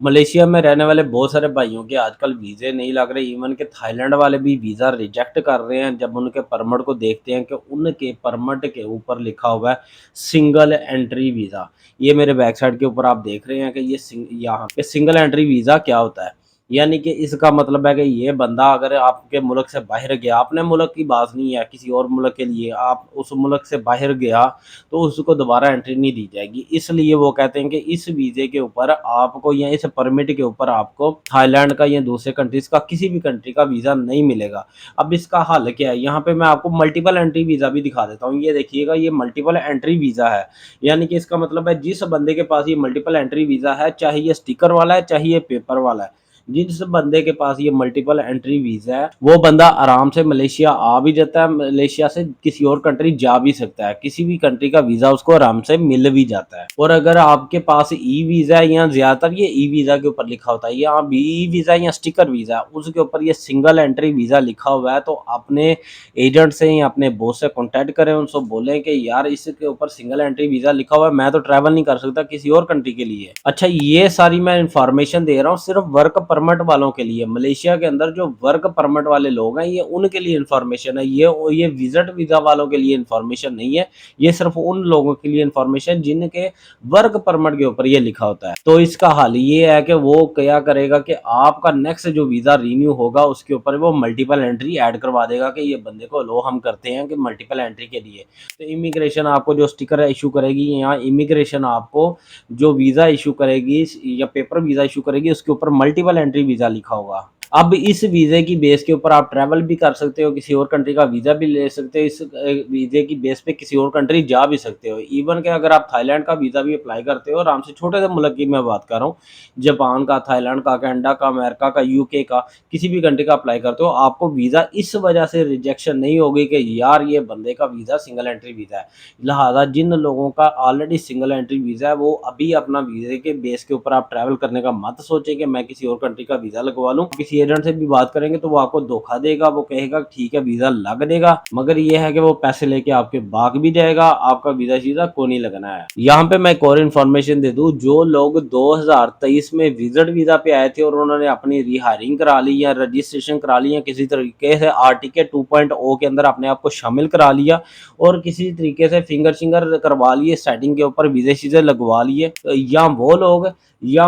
Malaysia में रहने वाले बहुत सारे भाइयों के आजकल वीज़े नहीं लग रहे, इवन कि थाईलैंड वाले भी वीज़ा रिजेक्ट कर रहे हैं जब उनके परमिट को देखते हैं कि उनके परमिट के ऊपर लिखा हुआ है सिंगल एंट्री वीज़ा। ये मेरे बैक साइड के ऊपर आप देख रहे हैं कि यहाँ पे सिंगल एंट्री वीज़ा क्या होता है? यानी कि इसका मतलब है कि ये बंदा अगर आपके मुल्क से बाहर गया, अपने मुल्क की बात नहीं है, किसी और मुल्क के लिए आप उस मुल्क से बाहर गया तो उसको दोबारा एंट्री नहीं दी जाएगी। इसलिए वो कहते हैं कि इस वीज़े के ऊपर आपको या इस परमिट के ऊपर आपको थाईलैंड का या दूसरे कंट्रीज़ का किसी भी कंट्री का वीज़ा नहीं मिलेगा। अब इसका हल क्या है? यहाँ पे मैं आपको मल्टीपल एंट्री वीज़ा भी दिखा देता हूँ। ये देखिएगा, ये मल्टीपल एंट्री वीज़ा है। यानी कि इसका मतलब है जिस बंदे के पास ये मल्टीपल एंट्री वीज़ा है, चाहे ये स्टिकर वाला है, चाहे ये पेपर वाला है। जिस बंदे के पास ये मल्टीपल एंट्री वीज़ा है, वो बंदा आराम से मलेशिया आ भी जाता है, मलेशिया से किसी और कंट्री जा भी सकता है। किसी भी कंट्री का वीज़ा उसको आराम से मिल भी जाता है। और अगर आपके पास ई वीज़ा है, या ज़्यादातर ये ई वीज़ा के ऊपर लिखा होता है, या अब ई वीज़ा या स्टिकर वीज़ा, उसके ऊपर ये सिंगल एंट्री वीज़ा लिखा हुआ है, तो अपने एजेंट से या अपने बॉस से कॉन्टैक्ट करें, उनसे बोलें कि यार इसके ऊपर सिंगल एंट्री वीज़ा लिखा हुआ है, मैं तो ट्रैवल नहीं कर सकता किसी और कंट्री के लिए। अच्छा, ये सारी मैं इन्फॉर्मेशन दे रहा हूँ सिर्फ वर्क परमिट वालों के लिए। मलेशिया के अंदर जो वर्क परमिट वाले लोग हैं, ये उनके लिए इन्फॉर्मेशन है। ये विजिट वीज़ा वालों के लिए इन्फॉर्मेशन नहीं है। ये सिर्फ उन लोगों के लिए इन्फॉर्मेशन जिनके वर्क परमिट के ऊपर ये लिखा होता है। तो इसका हल ये है कि वो क्या करेगा कि आपका नेक्स्ट जो वीज़ा रिन्यू होगा उसके ऊपर वो मल्टीपल एंट्री ऐड करवा देगा कि ये बंदे को लो हम करते हैं कि मल्टीपल एंट्री के लिए। तो इमिग्रेशन आपको जो स्टिकर इशू करेगी, या इमिग्रेशन आपको जो वीज़ा इशू करेगी या पेपर वीज़ा इशू करेगी, उसके ऊपर मल्टीपल एंट्री वीज़ा लिखा होगा। अब इस वीज़े की बेस के ऊपर आप ट्रैवल भी कर सकते हो, किसी और कंट्री का वीज़ा भी ले सकते हो, इस वीज़े की बेस पे किसी और कंट्री जा भी सकते हो। इवन कि अगर आप थाईलैंड का वीज़ा भी अप्लाई करते हो, आराम से छोटे से मुल्क की मैं बात कर रहा हूँ, जापान का, थाईलैंड का, कनाडा का, अमेरिका का, यूके का, किसी भी कंट्री का अप्लाई करते हो, आपको वीज़ा इस वजह से रिजेक्शन नहीं होगी कि यार ये बंदे का वीज़ा सिंगल एंट्री वीज़ा है। लिहाजा जिन लोगों का ऑलरेडी सिंगल एंट्री वीज़ा है, वो अभी अपना वीज़े के बेस के ऊपर आप ट्रैवल करने का मत सोचें कि मैं किसी और कंट्री का वीज़ा लगवा लूँ। किसी एजेंट से भी बात करेंगे तो वो आपको धोखा देगा, वो कहेगा ठीक है वीज़ा लग देगा, मगर ये है कि वो पैसे लेके आपके भाग भी जाएगा, आपका वीज़ा को नहीं लगना है। यहाँ पे मैं एक और इन्फॉर्मेशन दे दूँ, जो लोग 2023 में विजिट वीज़ा पे आए थे और उन्होंने अपनी रिहायरिंग करा ली या रजिस्ट्रेशन करा ली या किसी तरीके से आरटीके 2.0 के अंदर अपने आप को शामिल करा लिया और किसी तरीके से फिंगर शिंगर करवा लिए, सेटिंग के ऊपर वीज़े शीज़े लगवा लिए, या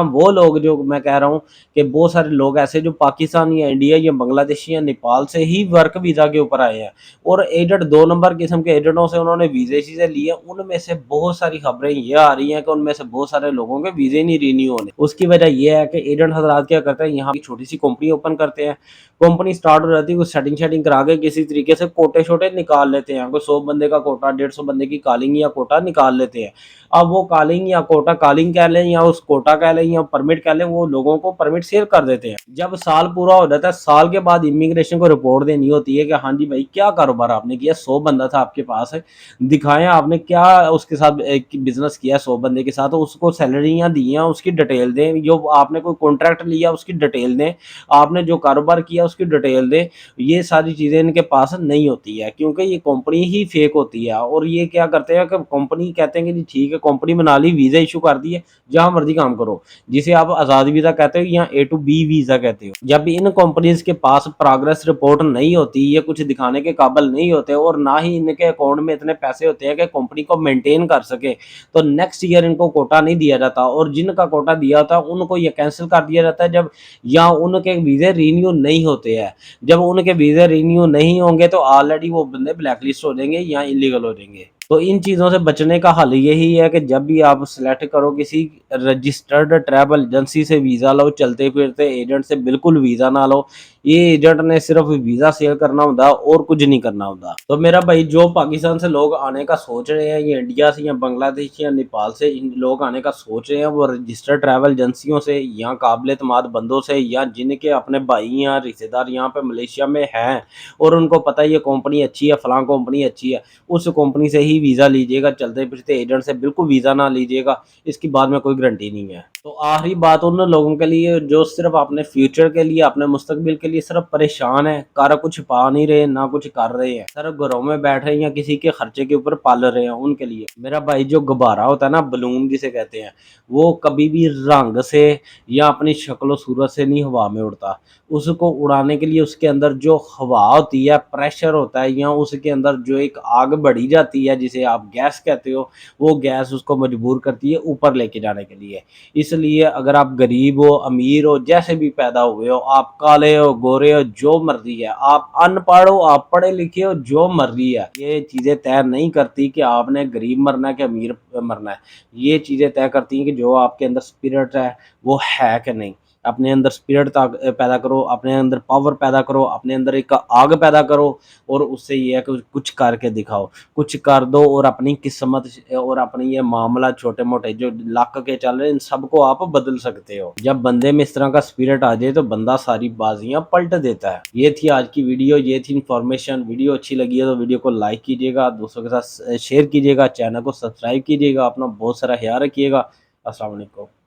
वो लोग जो मैं कह रहा हूँ कि बहुत सारे लोग ऐसे जो पाकिस्तान या इंडिया या बांग्लादेश या नेपाल से ही वर्क वीज़ा के ऊपर आए हैं और एजेंट 2 नंबर किस्म के एजेंटों से उन्होंने वीज़े शीज़े लिए, उनमें से बहुत सारी खबरें ये आ रही हैं कि उनमें से बहुत सारे लोगों के वीज़े नहीं रिन्यू होने। उसकी वजह ये है कि एजेंट हज़रात क्या करते हैं, यहाँ की छोटी-सी कंपनी ओपन करते हैं, कंपनी स्टार्ट हो जाती है, कुछ सेटिंग करा के किसी तरीके से कोटे-शोटे निकाल लेते हैं, कोई 100 बंदे का कोटा, 150 बंदे की कॉलिंग या कोटा निकाल लेते हैं। अब वो कॉलिंग या कोटा, कॉलिंग कह लें या उस कोटा कह लें या परमिट कह लें, वो लोगों को परमिट शेयर कर देते हैं। जब साल पूरा हो जाता है, साल के बाद इमिग्रेशन को रिपोर्ट देनी होती है कि हाँ जी भाई, क्या कारोबार आपने किया, 100 बंदा था आपके पास, दिखाएं आपने क्या उसके साथ बिजनेस किया, 100 बंदे के साथ, उसको सैलरियाँ दी हैं उसकी डिटेल दें, जो आपने कोई कॉन्ट्रैक्ट लिया उसकी डिटेल दें, आपने जो कारोबार किया उसकी डिटेल दें। ये सारी चीज़ें इनके पास नहीं होती है, क्योंकि ये कंपनी ही फेक होती है। और ये क्या करते हैं कि कंपनी कहते हैं कि जी ठीक है, कंपनी बना ली, वीज़ा इशू कर दिए, जहाँ मर्जी काम करो, जिसे आप आज़ाद वीज़ा कहते हो या ए टू बी वीज़ा कहते हो। जब इन कंपनीज के पास प्रोग्रेस रिपोर्ट नहीं होती, ये कुछ दिखाने के काबिल नहीं होते और ना ही इनके अकाउंट में इतने पैसे होते हैं कि कंपनी को मेंटेन कर सके, तो नेक्स्ट ईयर इनको कोटा नहीं दिया जाता, और जिनका कोटा दिया होता है उनको ये कैंसिल कर दिया जाता है जब, या उनके वीज़े रिन्यू नहीं होते हैं। जब उनके वीज़े रिन्यू नहीं होंगे तो ऑलरेडी वो बंदे ब्लैकलिस्ट हो जाएंगे या इलीगल हो जाएंगे। तो इन चीज़ों से बचने का हल यही है कि जब भी आप सिलेक्ट करो किसी रजिस्टर्ड ट्रैवल एजेंसी से वीज़ा लो, चलते फिरते एजेंट से बिल्कुल वीज़ा ना लो। ये एजेंट ने सिर्फ वीज़ा शेयर करना होता और कुछ नहीं करना होता। तो मेरा भाई, जो पाकिस्तान से लोग आने का सोच रहे हैं, या इंडिया से या बांग्लादेश या नेपाल से इन लोग आने का सोच रहे हैं, वो रजिस्टर्ड ट्रैवल एजेंसियों से या काबिल एतमाद बंदों से, या जिनके अपने भाई या रिश्तेदार यहाँ पे मलेशिया में हैं और उनको पता है ये कंपनी अच्छी है, फलां कंपनी अच्छी है, उस कंपनी से ही ही वीज़ा लीजिएगा, चलते फिरते एजेंट से बिल्कुल वीज़ा ना लीजिएगा, इसकी बाद में कोई गारंटी नहीं है। तो आखिरी बात उन लोगों के लिए जो सिर्फ़ अपने फ्यूचर के लिए, अपने मुस्तकबिल के लिए सिर्फ़ परेशान हैं, कर कुछ पा नहीं रहे, ना कुछ कर रहे हैं, सिर्फ़ घरों में बैठ रहे हैं या किसी के खर्चे के ऊपर पल रहे हैं, उनके लिए। मेरा भाई जो गुब्बारा होता है ना, बलून जिसे कहते हैं, वो कभी भी रंग से या अपनी शक्ल सूरत से नहीं हवा में उड़ता। उसको उड़ाने के लिए उसके अंदर जो हवा होती है, प्रेशर होता है, या उसके अंदर जो एक आग बढ़ी जाती है जिसे आप गैस कहते हो, वो गैस उसको मजबूर करती है ऊपर लेके जाने के लिए। इसलिए अगर आप गरीब हो, अमीर हो, जैसे भी पैदा हुए हो, आप काले हो, गोरे हो, जो मर्जी है, आप अनपढ़ हो, आप पढ़े लिखे हो, जो मर्जी है, ये चीज़ें तय नहीं करती कि आपने गरीब मरना है कि अमीर मरना है। ये चीज़ें तय करती हैं कि जो आपके अंदर स्पिरिट है वो है कि नहीं। अपने अंदर स्पिरिट पैदा करो, अपने अंदर पावर पैदा करो, अपने अंदर एक आग पैदा करो, और उससे ये है कि कुछ करके दिखाओ, कुछ कर दो, और अपनी किस्मत और अपनी ये मामला छोटे मोटे जो लक के चल रहे हैं इन सबको आप बदल सकते हो। जब बंदे में इस तरह का स्पिरिट आ जाए तो बंदा सारी बाजियां पलट देता है। ये थी आज की वीडियो, ये थी इन्फॉर्मेशन। वीडियो अच्छी लगी है तो वीडियो को लाइक कीजिएगा, दोस्तों के साथ शेयर कीजिएगा, चैनल को सब्सक्राइब कीजिएगा, अपना बहुत सारा ख्याल रखिएगा। अस्सलाम वालेकुम।